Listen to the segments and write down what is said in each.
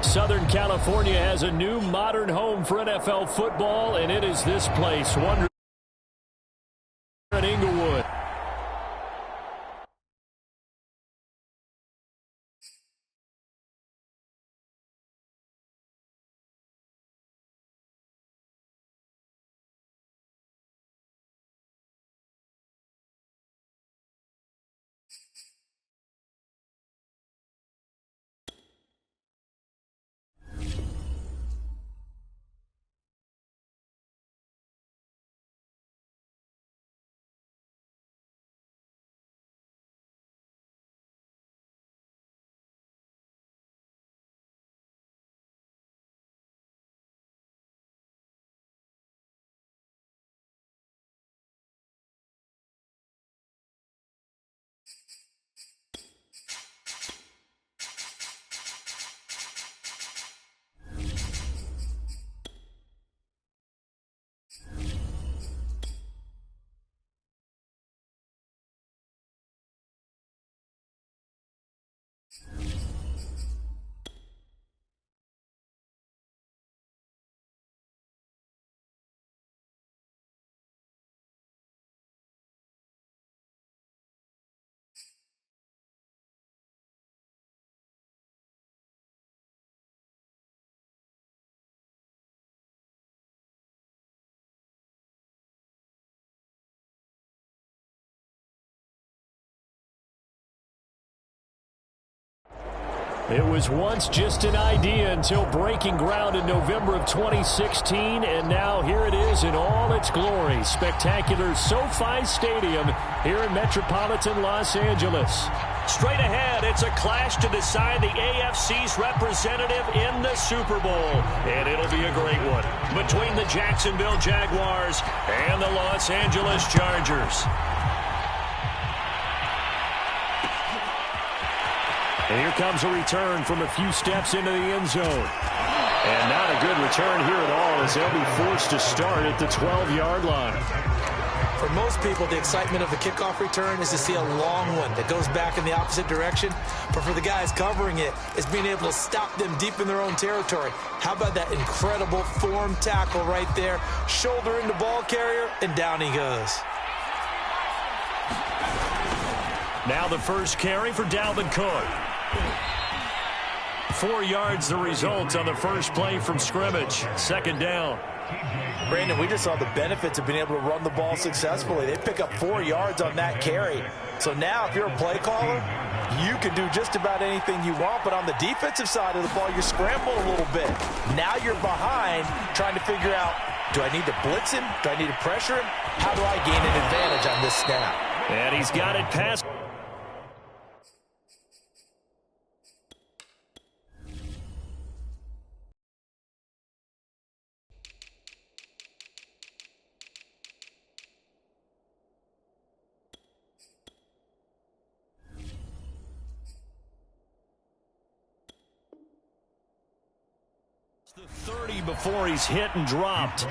Southern California has a new modern home for NFL football, and it is this place, Wonder in Inglewood. It was once just an idea until breaking ground in November of 2016, and now here it is in all its glory. Spectacular SoFi Stadium here in metropolitan Los Angeles. Straight ahead, it's a clash to decide the AFC's representative in the Super Bowl, and it'll be a great one between the Jacksonville Jaguars and the Los Angeles Chargers. And here comes a return from a few steps into the end zone. And not a good return here at all, as they'll be forced to start at the 12-yard line. For most people, the excitement of the kickoff return is to see a long one that goes back in the opposite direction. But for the guys covering it, it's being able to stop them deep in their own territory. How about that incredible form tackle right there? Shoulder into ball carrier, and down he goes. Now the first carry for Dalvin Cook. 4 yards the result on the first play from scrimmage. Second down. Brandon, we just saw the benefits of being able to run the ball successfully. They pick up 4 yards on that carry. So now if you're a play caller, you can do just about anything you want. But on the defensive side of the ball, you're scrambling a little bit. Now you're behind trying to figure out, do I need to blitz him? Do I need to pressure him? How do I gain an advantage on this snap? And he's got it past. The 30 before he's hit and dropped.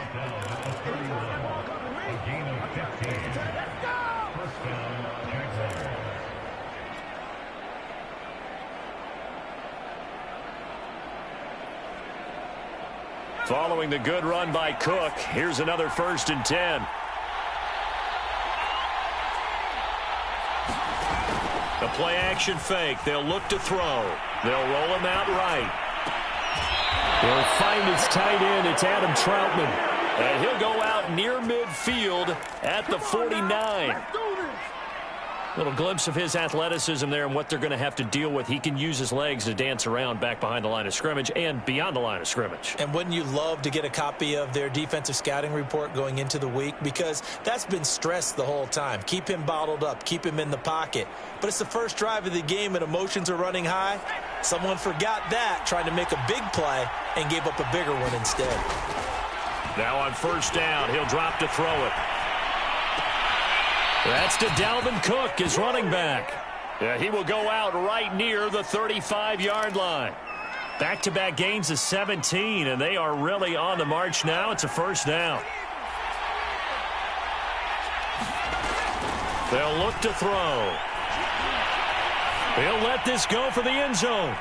Following the good run by Cook, here's another 1st and 10. The play action fake. They'll look to throw. They'll roll him out right. He'll find his tight end. It's Adam Troutman. And he'll go out near midfield at the 49. Little glimpse of his athleticism there and what they're going to have to deal with. He can use his legs to dance around back behind the line of scrimmage and beyond the line of scrimmage. And wouldn't you love to get a copy of their defensive scouting report going into the week? Because that's been stressed the whole time. Keep him bottled up. Keep him in the pocket. But it's the first drive of the game and emotions are running high. Someone forgot that, trying to make a big play, and gave up a bigger one instead. Now on 1st down, he'll drop to throw it. That's to Dalvin Cook, his running back. Yeah, he will go out right near the 35-yard line. Back-to-back gains of 17, and they are really on the march now. It's a 1st down. They'll look to throw. He'll let this go for the end zone.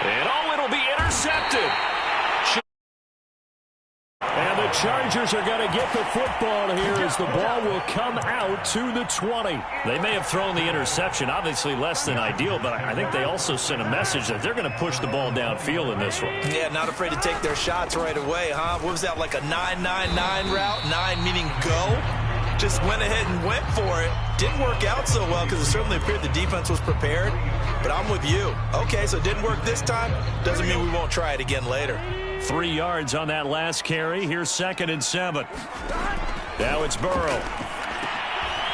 And it'll be intercepted. And the Chargers are going to get the football here as the ball will come out to the 20. They may have thrown the interception, obviously less than ideal, but I think they also sent a message that they're going to push the ball downfield in this one. Yeah, not afraid to take their shots right away, huh? What was that, like a 9-9-9 route? 9 meaning go? Just went ahead and went for it. Didn't work out so well because it certainly appeared the defense was prepared. But I'm with you. Okay, so it didn't work this time. Doesn't mean we won't try it again later. 3 yards on that last carry. Here's 2nd and 7. Now it's Burrow.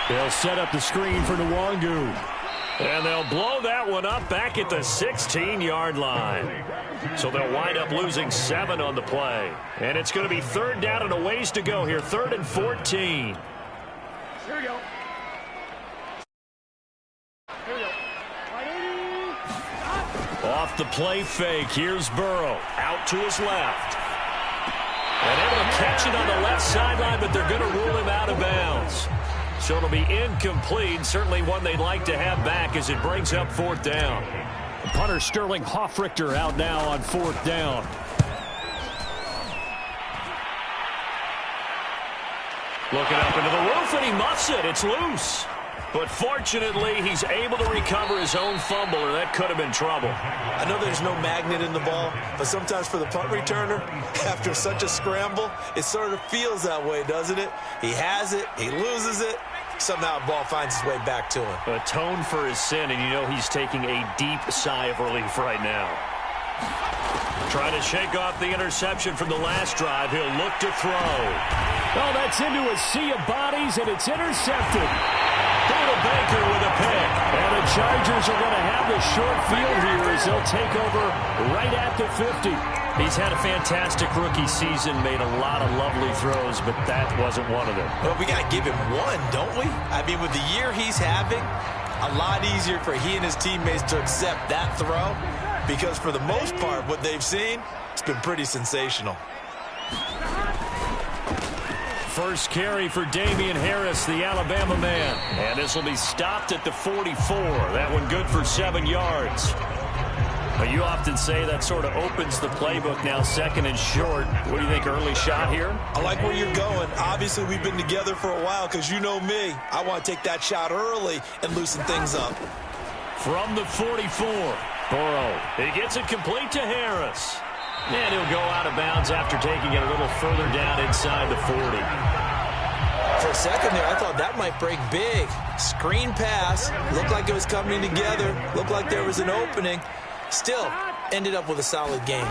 They'll set up the screen for Nwangu. And they'll blow that one up back at the 16-yard line. So they'll wind up losing 7 on the play. And it's going to be 3rd down and a ways to go here. 3rd and 14. Here we go. Off the play fake, here's Burrow. Out to his left. And able to catch it on the left sideline, but they're going to rule him out of bounds. So it'll be incomplete. Certainly one they'd like to have back as it brings up 4th down. Punter Sterling Hoffrichter out now on 4th down. Looking up into the roof, and he muffs it. It's loose. But fortunately, he's able to recover his own fumble, or that could have been trouble. I know there's no magnet in the ball, but sometimes for the punt returner, after such a scramble, it sort of feels that way, doesn't it? He has it, he loses it, somehow the ball finds its way back to him. Atone for his sin, and you know he's taking a deep sigh of relief right now. Trying to shake off the interception from the last drive. He'll look to throw. Oh, that's into a sea of bodies, and it's intercepted. Buda Baker with a pick. And the Chargers are going to have the short field here as they'll take over right at the 50. He's had a fantastic rookie season, made a lot of lovely throws, but that wasn't one of them. Well, we got to give him one, don't we? I mean, with the year he's having, a lot easier for he and his teammates to accept that throw because for the most part, what they've seen, it's been pretty sensational. First carry for Damian Harris, the Alabama man. And this will be stopped at the 44. That one good for 7 yards. But you often say that sort of opens the playbook now, 2nd and short. What do you think, early shot here? I like where you're going. Obviously, we've been together for a while because you know me. I want to take that shot early and loosen things up. From the 44, Burrow. He gets it complete to Harris. And he'll go out of bounds after taking it a little further down inside the 40. For a second there, I thought that might break big. Screen pass. Looked like it was coming together. Looked like there was an opening. Still, ended up with a solid game.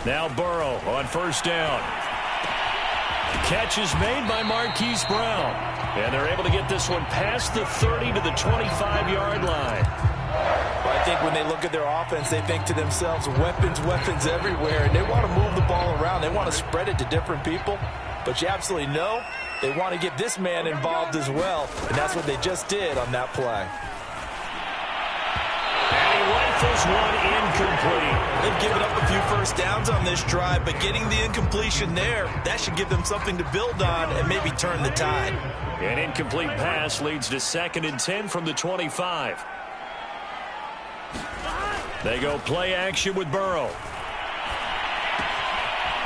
Now Burrow on 1st down. Catch is made by Marquise Brown. And they're able to get this one past the 30 to the 25-yard line. Well, I think when they look at their offense, they think to themselves, weapons everywhere, and they want to move the ball around. They want to spread it to different people. But you absolutely know they want to get this man involved as well, and that's what they just did on that play. And he rifles one incomplete. They've given up a few first downs on this drive, but getting the incompletion there, that should give them something to build on and maybe turn the tide. An incomplete pass leads to 2nd and 10 from the 25. They go play action with Burrow.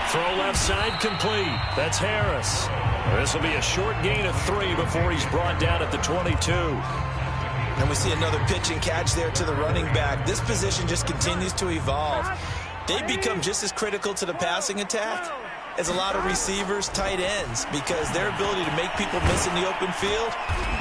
Throw left side complete. That's Harris. This will be a short gain of 3 before he's brought down at the 22. And we see another pitch and catch there to the running back. This position just continues to evolve. They become just as critical to the passing attack as a lot of receivers, tight ends, because their ability to make people miss in the open field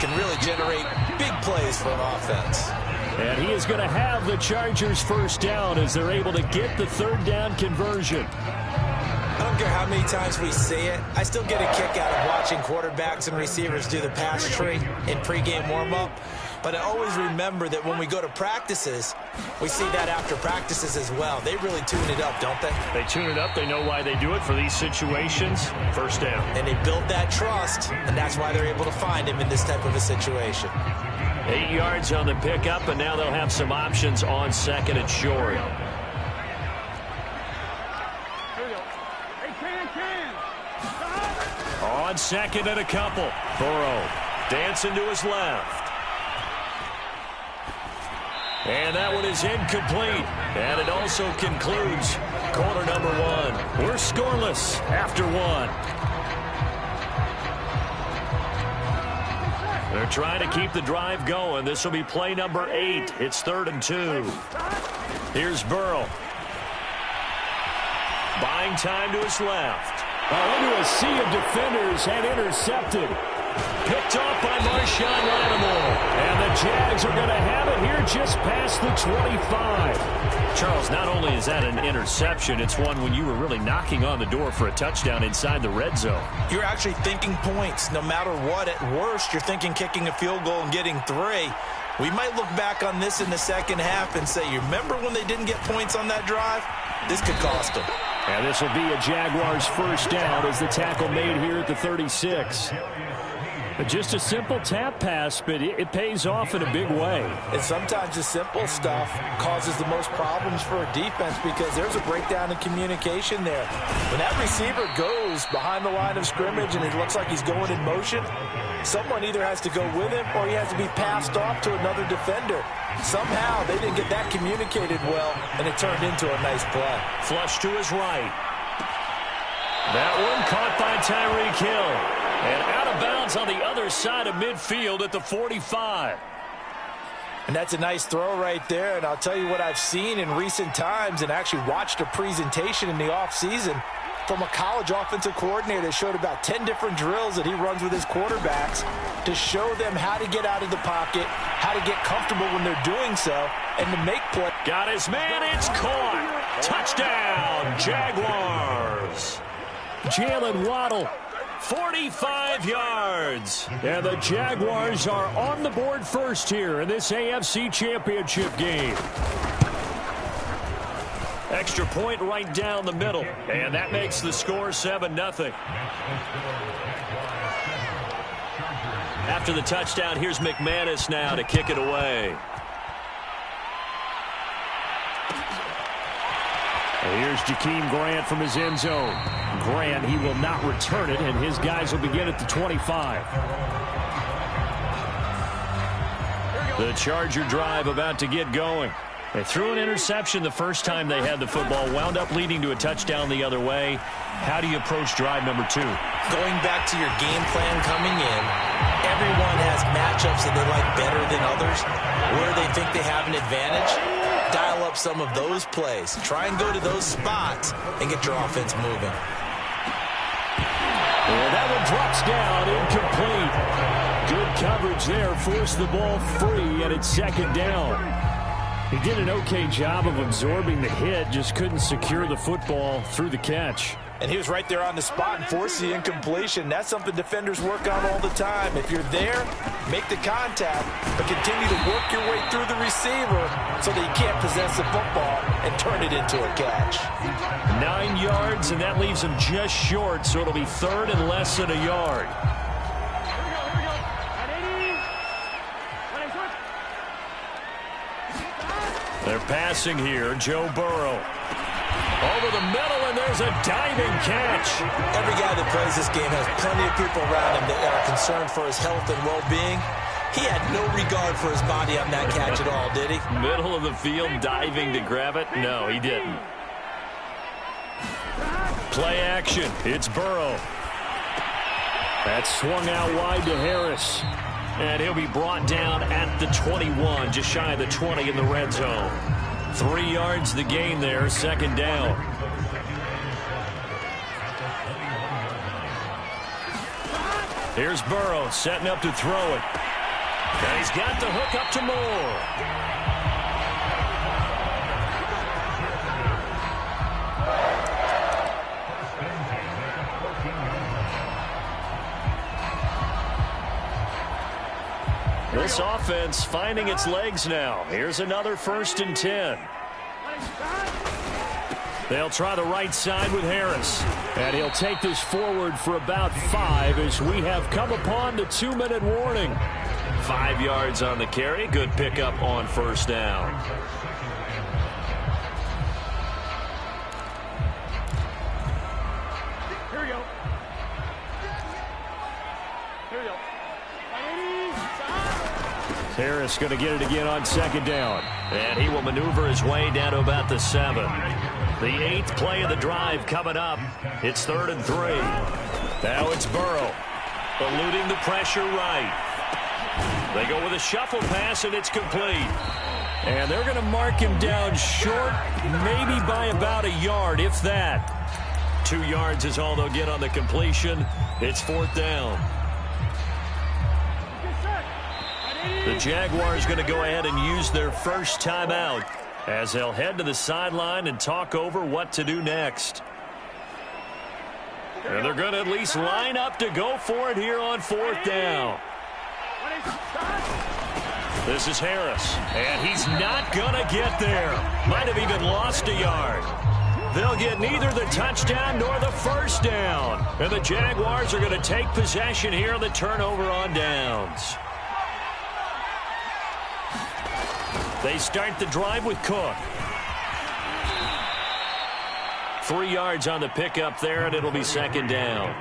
can really generate big plays for an offense. And he is going to have the Chargers 1st down as they're able to get the 3rd down conversion. I don't care how many times we see it. I still get a kick out of watching quarterbacks and receivers do the pass tree in pregame warm-up. But I always remember that when we go to practices, we see that after practices as well. They really tune it up, don't they? They tune it up. They know why they do it for these situations. 1st down. And they build that trust, and that's why they're able to find him in this type of a situation. 8 yards on the pickup, and now they'll have some options on 2nd and short. On 2nd and a couple. Burrow dancing to his left. And that one is incomplete. And it also concludes quarter number one. We're scoreless after one. They're trying to keep the drive going. This will be play number 8. It's 3rd and 2. Here's Burrow. Buying time to his left. Into a sea of defenders and intercepted. Picked off by Marshawn Lattimore. And the Jags are going to have it here just past the 25. Charles, not only is that an interception, it's one when you were really knocking on the door for a touchdown inside the red zone. You're actually thinking points. No matter what, at worst, you're thinking kicking a field goal and getting 3. We might look back on this in the second half and say, you remember when they didn't get points on that drive? This could cost them. And this will be a Jaguars first down as the tackle made here at the 36. Just a simple tap pass, but it pays off in a big way. And sometimes the simple stuff causes the most problems for a defense because there's a breakdown in communication there. When that receiver goes behind the line of scrimmage and it looks like he's going in motion, someone either has to go with him or he has to be passed off to another defender. Somehow they didn't get that communicated well, and it turned into a nice play. Flush to his right. That one caught by Tyreek Hill. And out of bounds on the other side of midfield at the 45. And that's a nice throw right there. And I'll tell you what I've seen in recent times and actually watched a presentation in the offseason from a college offensive coordinator that showed about 10 different drills that he runs with his quarterbacks to show them how to get out of the pocket, how to get comfortable when they're doing so, and to make play. Got his man. It's caught. Touchdown, Jaguars. Jalen Waddle. 45 yards. And the Jaguars are on the board first here in this AFC Championship game. Extra point right down the middle. And that makes the score 7-0. After the touchdown, here's McManus now to kick it away. Here's Jakeem Grant from his end zone. Grant, he will not return it, and his guys will begin at the 25. The Charger drive about to get going. They threw an interception the first time they had the football, wound up leading to a touchdown the other way. How do you approach drive number 2? Going back to your game plan coming in, everyone has matchups that they like better than others, where they think they have an advantage. Dial up some of those plays. Try and go to those spots and get your offense moving. And that one drops down, incomplete. Good coverage there, forced the ball free, and it's 2nd down. He did an okay job of absorbing the hit, just couldn't secure the football through the catch. And he was right there on the spot and forced the incompletion. That's something defenders work on all the time. If you're there, make the contact, but continue to work your way through the receiver so that you can't possess the football and turn it into a catch. 9 yards, and that leaves him just short, so it'll be 3rd and less than a yard. They're passing here. Joe Burrow. Over the middle, and there's a diving catch. Every guy that plays this game has plenty of people around him that are concerned for his health and well-being. He had no regard for his body on that catch at all, did he? Middle of the field, diving to grab it? No, he didn't. Play action. It's Burrow. That's swung out wide to Harris. And he'll be brought down at the 21, just shy of the 20 in the red zone. 3 yards the gain there, 2nd down. Here's Burrow setting up to throw it. And he's got the hook up to Moore. This offense finding its legs now. Here's another 1st and 10. They'll try the right side with Harris. And he'll take this forward for about 5 as we have come upon the 2-minute warning. 5 yards on the carry. Good pickup on 1st down. Here we go. Here we go. Harris going to get it again on second down. And he will maneuver his way down to about the 7. The 8th play of the drive coming up. It's 3rd and 3. Now it's Burrow, eluding the pressure right. They go with a shuffle pass, and it's complete. And they're going to mark him down short, maybe by about a yard, if that. 2 yards is all they'll get on the completion. It's 4th down. The Jaguars going to go ahead and use their first timeout as they'll head to the sideline and talk over what to do next. And they're going to at least line up to go for it here on 4th down. This is Harris, and he's not going to get there. Might have even lost a yard. They'll get neither the touchdown nor the first down. And the Jaguars are going to take possession here on the turnover on downs. They start the drive with Cook. 3 yards on the pickup there, and it'll be 2nd down.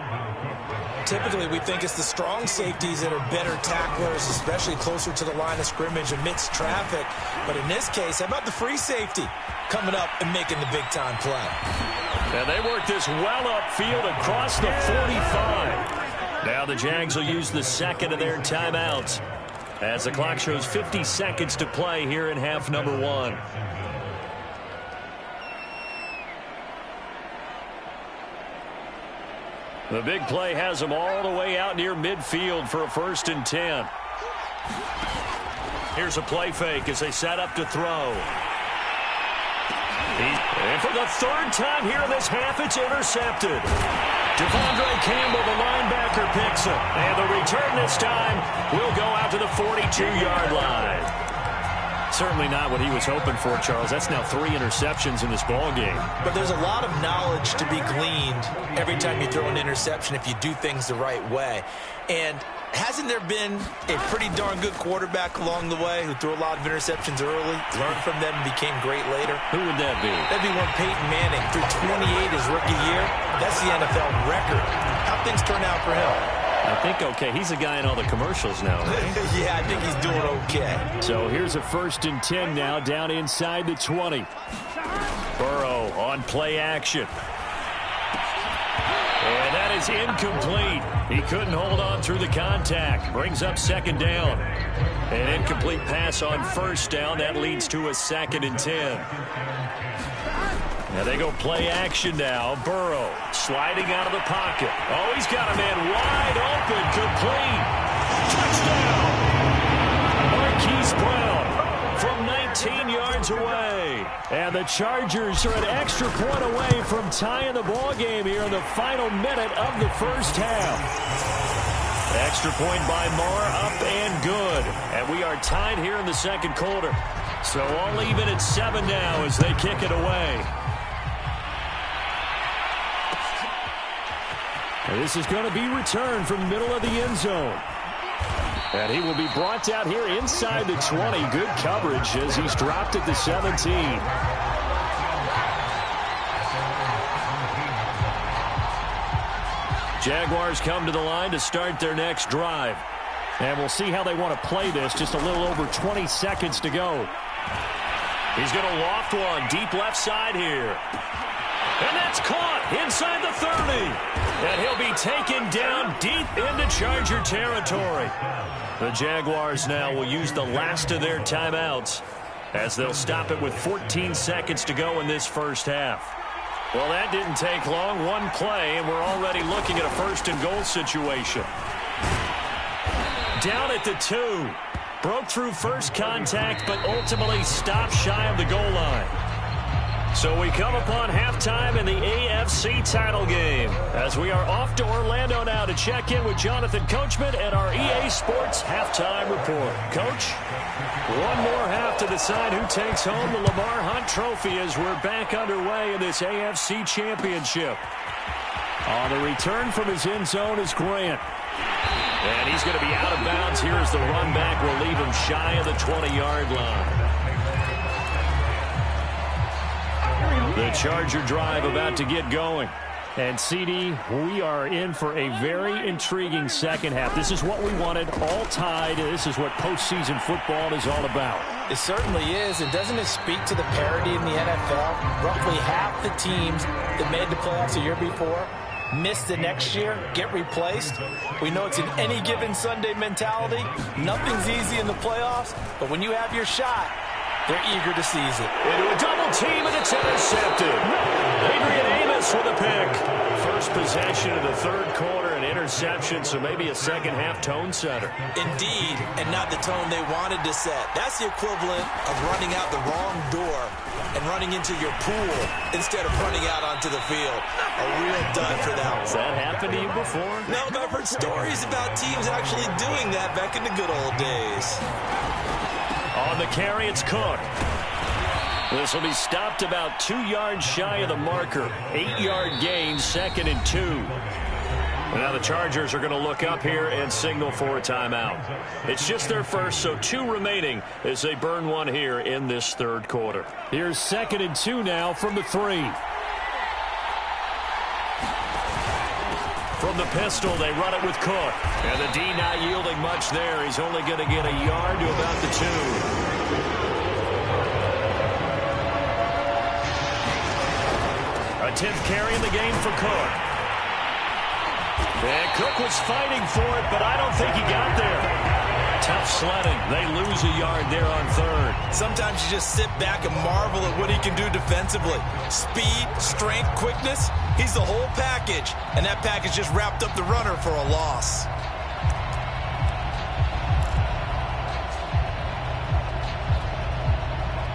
Typically, we think it's the strong safeties that are better tacklers, especially closer to the line of scrimmage amidst traffic. But in this case, how about the free safety coming up and making the big-time play? And they work this well upfield across the 45. Now the Jags will use the 2nd of their timeouts as the clock shows 50 seconds to play here in half number 1. The big play has them all the way out near midfield for a 1st and 10. Here's a play fake as they set up to throw. And for the 3rd time here in this half, it's intercepted. Devondre Campbell, the linebacker, picks it. And the return this time will go out to the 42-yard line. Certainly not what he was hoping for, Charles. That's now 3 interceptions in this ball game. But there's a lot of knowledge to be gleaned every time you throw an interception if you do things the right way. And hasn't there been a pretty darn good quarterback along the way who threw a lot of interceptions early, learned from them, and became great later? Who would that be? That'd be one Peyton Manning. Threw 28 his rookie year. That's the NFL record. How things turn out for him? I think okay. He's a guy in all the commercials now, right? Yeah, I think he's doing okay. So here's a 1st and 10 now down inside the 20. Burrow on play action. And that is incomplete. He couldn't hold on through the contact. Brings up 2nd down. An incomplete pass on 1st down. That leads to a 2nd and 10. Now they go play action now. Burrow sliding out of the pocket. Oh, he's got a man wide open. Complete. Touchdown. Marquise Brown from 19 yards away. And the Chargers are an extra point away from tying the ball game here in the final minute of the 1st half. Extra point by Marr, up and good. And we are tied here in the 2nd quarter. So all even at 7 now as they kick it away. This is going to be returned from the middle of the end zone. And he will be brought down here inside the 20. Good coverage as he's dropped at the 17. Jaguars come to the line to start their next drive. And we'll see how they want to play this. Just a little over 20 seconds to go. He's going to loft one deep left side here. And that's caught inside the 30. And he'll be taken down deep into Charger territory. The Jaguars now will use the last of their timeouts as they'll stop it with 14 seconds to go in this 1st half. Well, that didn't take long. One play, and we're already looking at a 1st and goal situation. Down at the 2. Broke through first contact, but ultimately stopped shy of the goal line. So we come upon halftime in the AFC title game as we are off to Orlando now to check in with Jonathan Coachman and our EA Sports halftime report. Coach, one more half to decide who takes home the Lamar Hunt Trophy as we're back underway in this AFC Championship. On the return from his end zone is Grant. And he's going to be out of bounds here as the run back will leave him shy of the 20-yard line. The Charger drive about to get going. And, CD, we are in for a very intriguing second half. This is what we wanted, all tied. This is what postseason football is all about. It certainly is, and doesn't it speak to the parity in the NFL? Roughly half the teams that made the playoffs a year before miss the next year, get replaced. We know it's an any given Sunday mentality. Nothing's easy in the playoffs, but when you have your shot, they're eager to seize it. Into a double team, and it's intercepted. Adrian Amos with a pick. First possession of the third quarter, an interception, so maybe a second-half tone setter. Indeed, and not the tone they wanted to set. That's the equivalent of running out the wrong door and running into your pool instead of running out onto the field. A real dud for that one. Has that happened to you before? No, but I've heard stories about teams actually doing that back in the good old days. On the carry, it's Cook. This will be stopped about 2 yards shy of the marker. 8-yard gain, 2nd and 2. Now the Chargers are going to look up here and signal for a timeout. It's just their first, so 2 remaining as they burn one here in this third quarter. Here's 2nd and 2 now from the 3. From the pistol, they run it with Cook. And the D not yielding much there. He's only going to get a yard to about the 2. A 10th carry in the game for Cook. And Cook was fighting for it, but I don't think he got there. Tough sledding. They lose a yard there on third. Sometimes you just sit back and marvel at what he can do defensively. Speed, strength, quickness. He's the whole package. And that package just wrapped up the runner for a loss.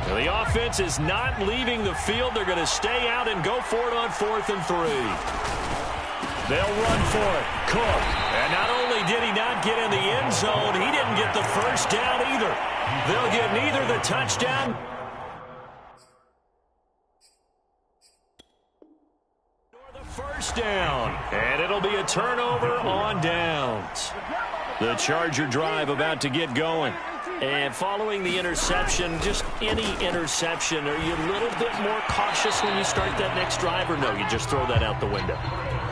Now the offense is not leaving the field. They're going to stay out and go for it on 4th and 3. They'll run for it. Cook. And not only did he not get in the end zone, he didn't get the first down either. They'll get neither the touchdown nor the first down. And it'll be a turnover on downs. The Charger drive about to get going. And following the interception, just any interception, are you a little bit more cautious when you start that next drive, or no, you just throw that out the window?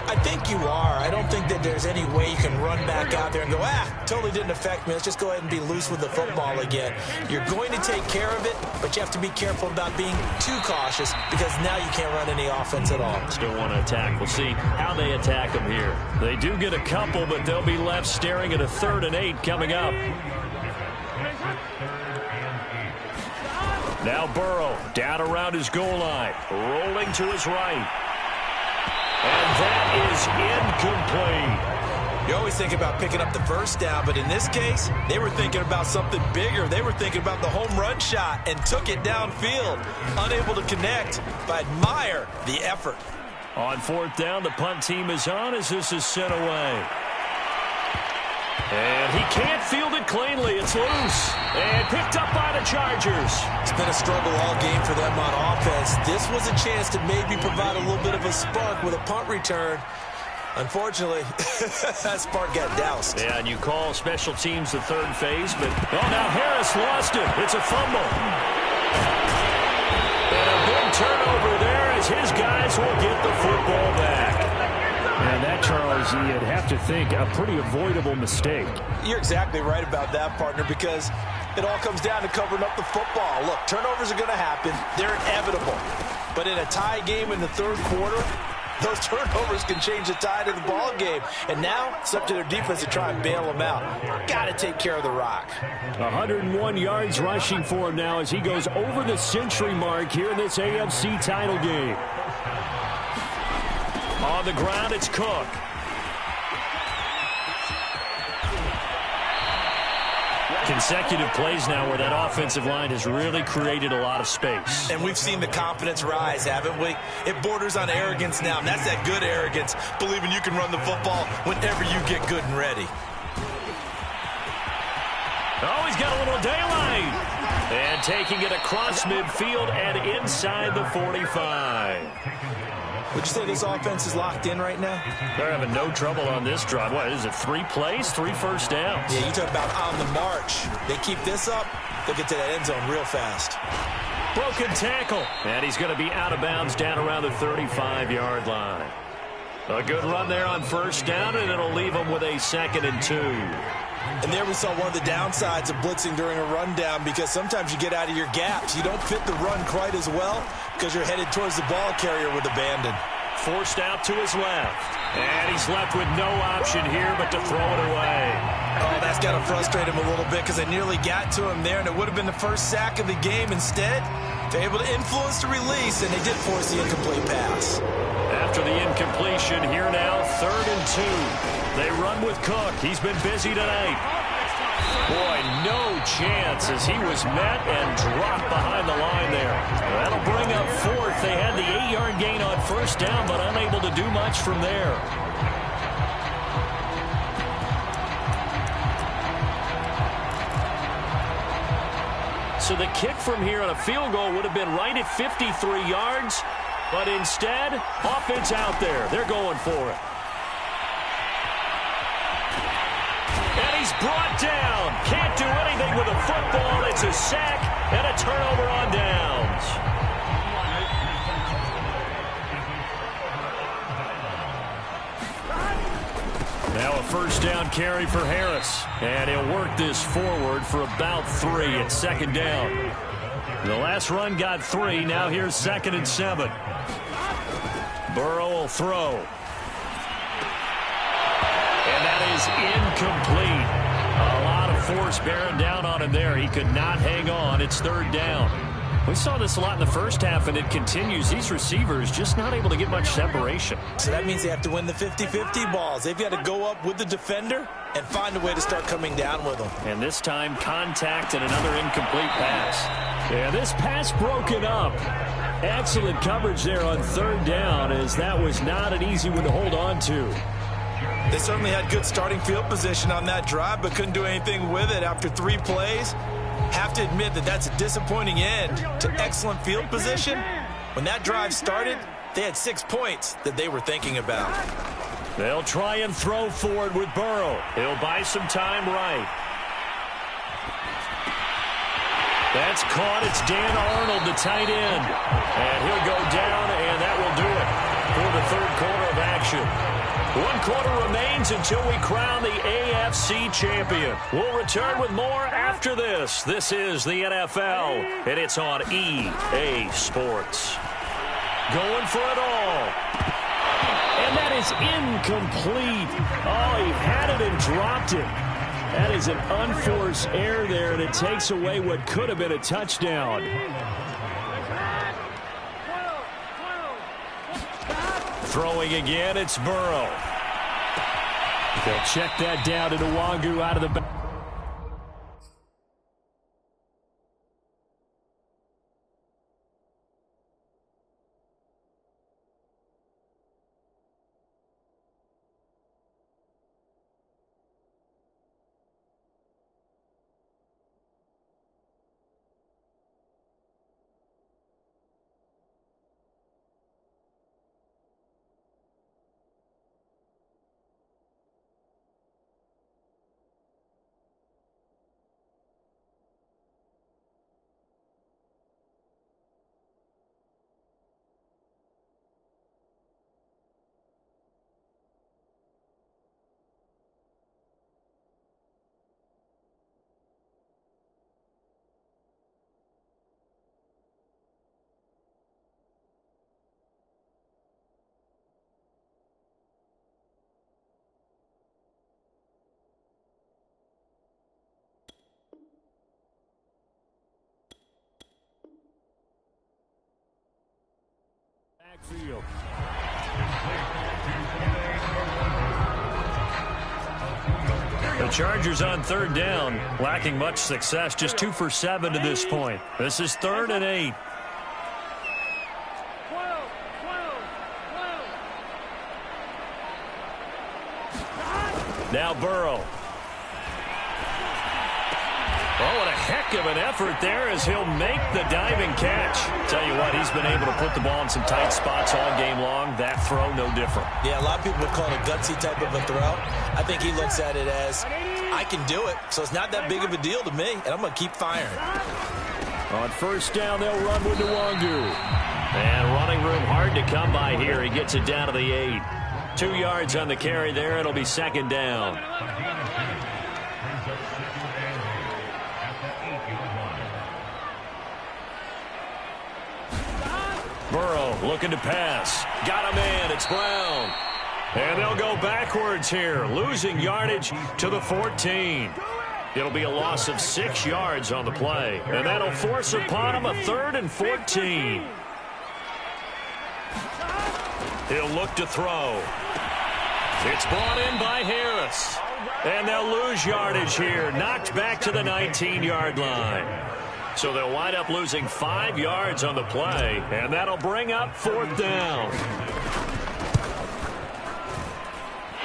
I think you are. I don't think that there's any way you can run back out there and go, totally didn't affect me. Let's just go ahead and be loose with the football again. You're going to take care of it, but you have to be careful about being too cautious because now you can't run any offense at all. Still want to attack. We'll see how they attack them here. They do get a couple, but they'll be left staring at a 3rd and 8 coming up. Now Burrow down around his goal line, rolling to his right. And that is incomplete. You always think about picking up the first down, but in this case, they were thinking about something bigger. They were thinking about the home run shot and took it downfield. Unable to connect, but admire the effort. On 4th down, the punt team is on as this is sent away. And he can't field it cleanly. It's loose. And picked up by the Chargers. It's been a struggle all game for them on offense. This was a chance to maybe provide a little bit of a spark with a punt return. Unfortunately, that spark got doused. Yeah, and you call special teams the third phase, but... Oh, now Harris lost it. It's a fumble. And a big turnover there as his guys will get the football back. And that, Charles, you'd have to think a pretty avoidable mistake. You're exactly right about that, partner, because it all comes down to covering up the football. Look, turnovers are going to happen. They're inevitable. But in a tie game in the third quarter, those turnovers can change the tide of the ball game. And now it's up to their defense to try and bail them out. Got to take care of the rock. 101 yards rushing for him now as he goes over the century mark here in this AFC title game. On the ground, it's Cook. Consecutive plays now where that offensive line has really created a lot of space. And we've seen the confidence rise, haven't we? It borders on arrogance now, and that's that good arrogance, believing you can run the football whenever you get good and ready. Oh, he's got a little daylight. And taking it across midfield and inside the 45. Would you say this offense is locked in right now? They're having no trouble on this drive. What is it, 3 plays, 3 first downs? Yeah, you talk about on the march. They keep this up, they'll get to that end zone real fast. Broken tackle. And he's going to be out of bounds down around the 35-yard line. A good run there on first down, and it'll leave them with a 2nd and 2. And there we saw one of the downsides of blitzing during a rundown, because sometimes you get out of your gaps. You don't fit the run quite as well because you're headed towards the ball carrier with abandon. Forced out to his left. And he's left with no option here but to throw it away. Oh, that's got to frustrate him a little bit, because they nearly got to him there, and it would have been the first sack of the game. Instead, they're able to influence the release, and they did force the incomplete pass. After the incompletion, here now, 3rd and 2. They run with Cook. He's been busy tonight. Boy, no chance as he was met and dropped behind the line there. That'll bring up 4th. They had the 8-yard gain on first down, but unable to do much from there. So the kick from here on a field goal would have been right at 53 yards, but instead, offense out there. They're going for it. And he's brought down. Can't do anything with a football. It's a sack and a turnover on downs. Now a first down carry for Harris. And he'll work this forward for about 3 at 2nd down. The last run got 3. Now here's 2nd and 7. Burrow will throw. And that is incomplete. A lot of force bearing down on him there. He could not hang on. It's 3rd down. We saw this a lot in the first half, and it continues. These receivers just not able to get much separation. So that means they have to win the 50-50 balls. They've got to go up with the defender and find a way to start coming down with them. And this time, contact and another incomplete pass. Yeah, this pass broken up. Excellent coverage there on 3rd down, as that was not an easy one to hold on to. They certainly had good starting field position on that drive, but couldn't do anything with it after 3 plays. Have to admit that that's a disappointing end to excellent field position. When that drive started, they had 6 points that they were thinking about. They'll try and throw forward with Burrow. He'll buy some time right. That's caught. It's Dan Arnold, the tight end. And he'll go down, and that will do it for the 3rd quarter of action. 1 quarter remains until we crown the AFC champion. We'll return with more after this. This is the NFL, and it's on EA Sports. Going for it all. And that is incomplete. Oh, he had it and dropped it. That is an unforced error there, and it takes away what could have been a touchdown. Throwing again, it's Burrow. They'll check that down to Nwangu out of the back. Backfield. The Chargers on 3rd down, lacking much success, just 2 for 7 to this point. This is 3rd and 8. Now Burrow. Oh, what a heck of an effort there as he'll make the diving catch. Tell you what, he's been able to put the ball in some tight spots all game long. That throw, no different. Yeah, a lot of people would call it a gutsy type of a throw. I think he looks at it as, I can do it, so it's not that big of a deal to me, and I'm going to keep firing. On 1st down, they'll run with Nwangu. And running room hard to come by here. He gets it down to the 8. 2 yards on the carry there. It'll be second down. Burrow looking to pass. Got a man. It's Brown. And they'll go backwards here, losing yardage to the 14. It'll be a loss of 6 yards on the play. And that'll force upon him a 3rd and 14. He'll look to throw. It's brought in by Harris. And they'll lose yardage here, knocked back to the 19-yard line. So they'll wind up losing 5 yards on the play, and that'll bring up 4th down.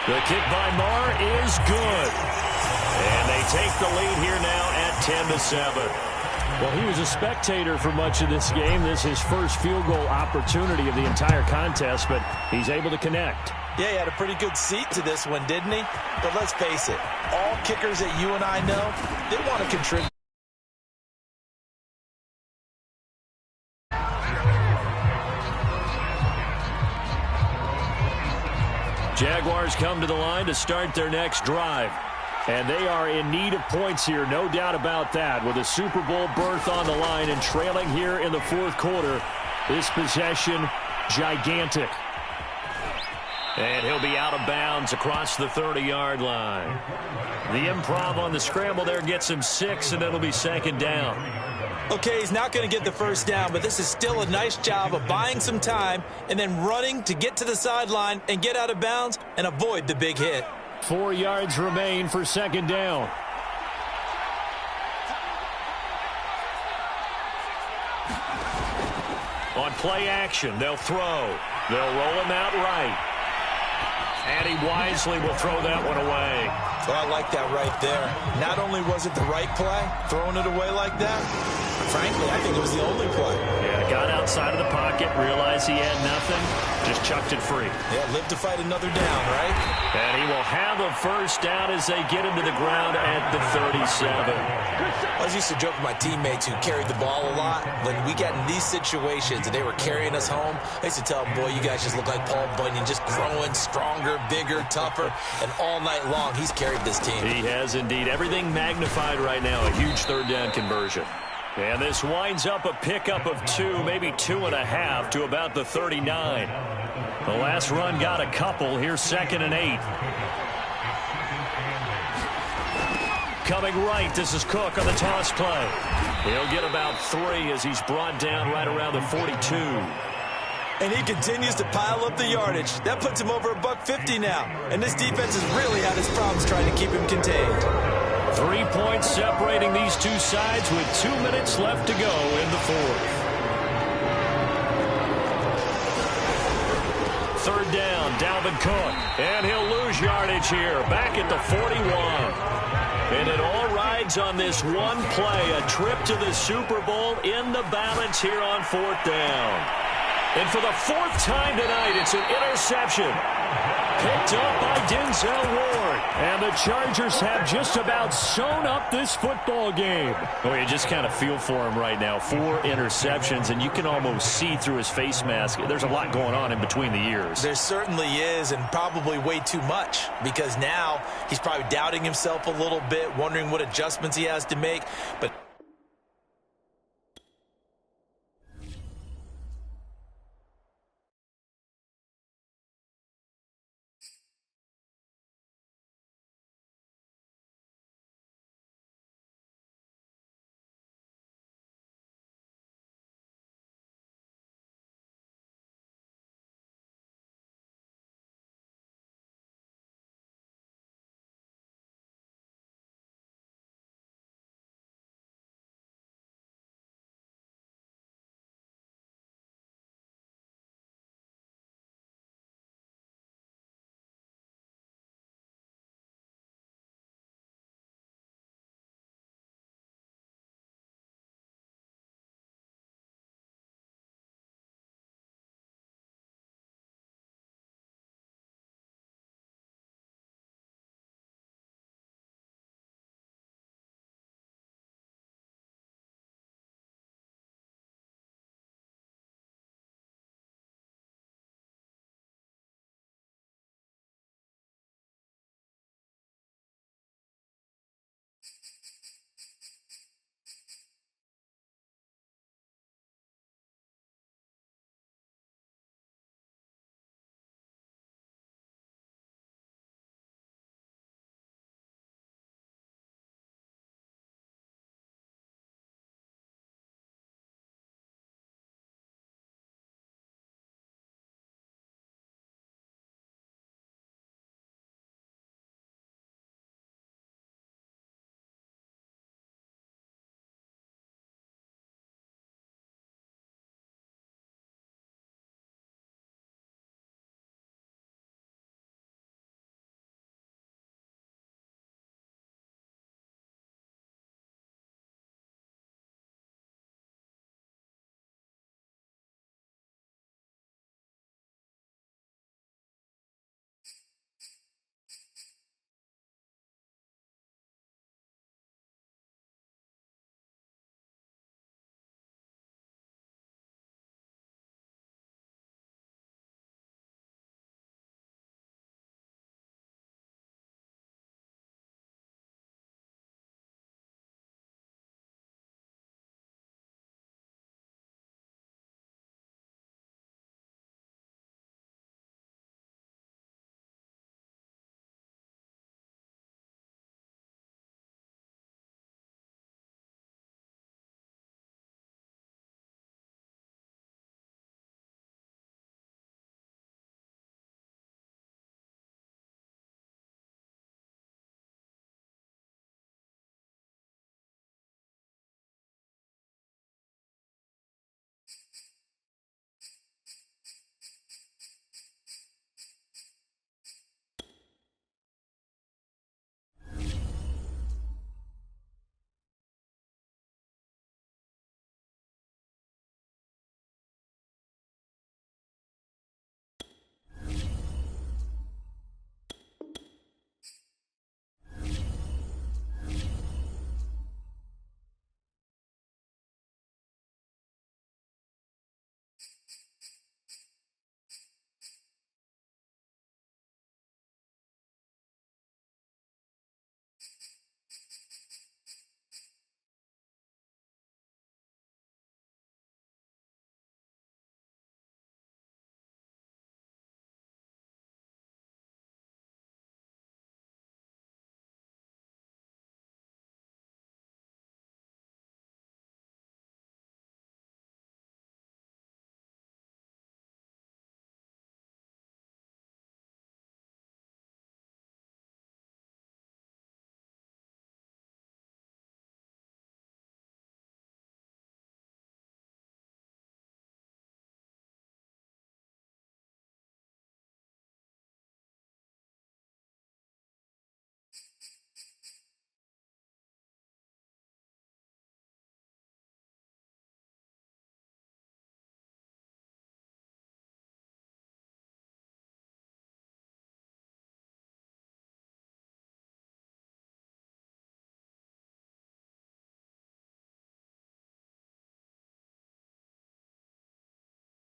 The kick by Marr is good. And they take the lead here now at 10-7. Well, he was a spectator for much of this game. This is his first field goal opportunity of the entire contest, but he's able to connect. Yeah, he had a pretty good seat to this one, didn't he? But let's face it, all kickers that you and I know, they want to contribute. Jaguars come to the line to start their next drive. And they are in need of points here, no doubt about that. With a Super Bowl berth on the line and trailing here in the 4th quarter, this possession gigantic. And he'll be out of bounds across the 30-yard line. The improv on the scramble there gets him 6, and it'll be second down. Okay, he's not going to get the first down, but this is still a nice job of buying some time and then running to get to the sideline and get out of bounds and avoid the big hit. 4 yards remain for second down. On play action, they'll throw. They'll roll him out right. And he wisely will throw that one away. Well, I like that right there. Not only was it the right play, throwing it away like that, frankly, I think it was the only play. Yeah, got outside of the pocket, realized he had nothing, just chucked it free. Yeah, live to fight another down, right? And he will have a first down as they get into the ground at the 37. I was used to joke with my teammates who carried the ball a lot. When we got in these situations and they were carrying us home, I used to tell them, boy, you guys just look like Paul Bunyan, just growing stronger, bigger, tougher, and all night long he's carried this team. He has indeed. Everything magnified right now, a huge 3rd down conversion. And this winds up a pickup of 2, maybe 2.5 to about the 39. The last run got a couple. Here's 2nd and 8. Coming right, this is Cook on the toss play. He'll get about 3 as he's brought down right around the 42. And he continues to pile up the yardage. That puts him over $150 now. And this defense has really had its problems trying to keep him contained. 3 points separating these two sides with 2 minutes left to go in the 4th. 3rd down, Dalvin Cook. And he'll lose yardage here, back at the 41. And it all rides on this one play, a trip to the Super Bowl in the balance here on 4th down. And for the 4th time tonight, it's an interception. Picked up by Denzel Ward. And the Chargers have just about sewn up this football game. Oh, you just kind of feel for him right now. 4 interceptions, and you can almost see through his face mask. There's a lot going on in between the ears. There certainly is, and probably way too much, because now he's probably doubting himself a little bit, wondering what adjustments he has to make. But